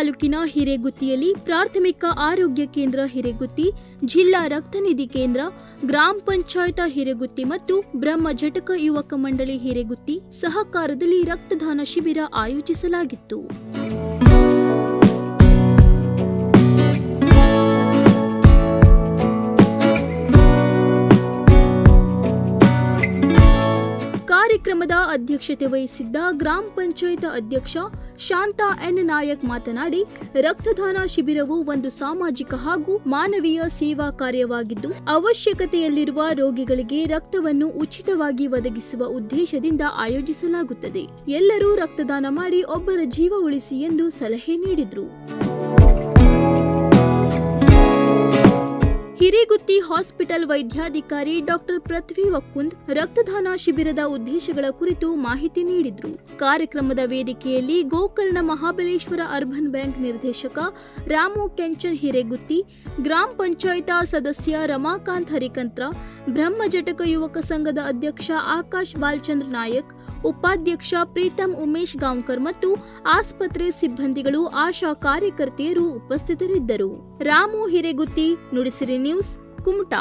ತಾಲೂಕಿನ ಹಿರೇಗುತ್ತಿಯಲ್ಲಿ ಪ್ರಾಥಮಿಕ ಆರೋಗ್ಯ ಕೇಂದ್ರ ಹಿರೇಗುತ್ತಿ, ಜಿಲ್ಲಾ ರಕ್ತನಿಧಿ ಕೇಂದ್ರ, ಗ್ರಾಮ ಪಂಚಾಯತ್ ಹಿರೇಗುತ್ತಿ ಮತ್ತು ಬ್ರಹ್ಮ ಜಟಕ ಯುವಕ ಮಂಡಳಿ ಹಿರೇಗುತ್ತಿ ಸಹಕಾರದಲ್ಲಿ ರಕ್ತದಾನ ಶಿಬಿರ ಆಯೋಜಿಸಲಾಗಿತ್ತು. ಕಾರ್ಯಕ್ರಮದ ಅಧ್ಯಕ್ಷತೆ ವಹಿಸಿದ್ದ ಗ್ರಾಮ ಪಂಚಾಯತ್ ಅಧ್ಯಕ್ಷ ಶಾಂತಾ ಎನ್ ನಾಯಕ್ ಮಾತನಾಡಿ, ರಕ್ತದಾನ ಶಿಬಿರವು ಒಂದು ಸಾಮಾಜಿಕ ಹಾಗೂ ಮಾನವೀಯ ಸೇವಾ ಕಾರ್ಯವಾಗಿದ್ದು, ಅವಶ್ಯಕತೆಯಲ್ಲಿರುವ ರೋಗಿಗಳಿಗೆ ರಕ್ತವನ್ನು ಉಚಿತವಾಗಿ ಒದಗಿಸುವ ಉದ್ದೇಶದಿಂದ ಆಯೋಜಿಸಲಾಗುತ್ತದೆ. ಎಲ್ಲರೂ ರಕ್ತದಾನ ಮಾಡಿ ಒಬ್ಬರ ಜೀವ ಉಳಿಸಿ ಎಂದು ಸಲಹೆ ನೀಡಿದರು. ಹಿರೇಗುತ್ತಿ ಹಾಸ್ಪಿಟಲ್ ವೈದ್ಯಾಧಿಕಾರಿ ಡಾಕ್ಟರ್ ಪೃಥ್ವಿ ವಕ್ಕುಂದ್ ರಕ್ತದಾನ ಶಿಬಿರದ ಉದ್ದೇಶಗಳ ಕುರಿತು ಮಾಹಿತಿ ನೀಡಿದರು. ಕಾರ್ಯಕ್ರಮದ ವೇದಿಕೆಯಲ್ಲಿ ಗೋಕರ್ಣ ಮಹಾಬಲೇಶ್ವರ ಅರ್ಬನ್ ಬ್ಯಾಂಕ್ ನಿರ್ದೇಶಕ ರಾಮು ಕೆಂಚನ್ ಹಿರೇಗುತ್ತಿ, ಗ್ರಾಮ ಪಂಚಾಯತ್ ಸದಸ್ಯ ರಮಾಕಾಂತ್ ಹರಿಕಂತ್ರ, ಬ್ರಹ್ಮ ಜಟಕ ಯುವಕ ಸಂಘದ ಅಧ್ಯಕ್ಷ ಆಕಾಶ್ ಬಾಲಚಂದ್ರ ನಾಯಕ್, ಉಪಾಧ್ಯಕ್ಷ ಪ್ರೀತಂ ಉಮೇಶ್ ಗಾಂವ್ಕರ್ ಮತ್ತು ಆಸ್ಪತ್ರೆ ಸಿಬ್ಬಂದಿಗಳು, ಆಶಾ ಕಾರ್ಯಕರ್ತೆಯರು ಉಪಸ್ಥಿತರಿದ್ದರು. ರಾಮು ಹಿರೇಗುತ್ತಿ, ನುಡಿಸಿರಿ ನ್ಯೂಸ್, ಕುಮಟಾ.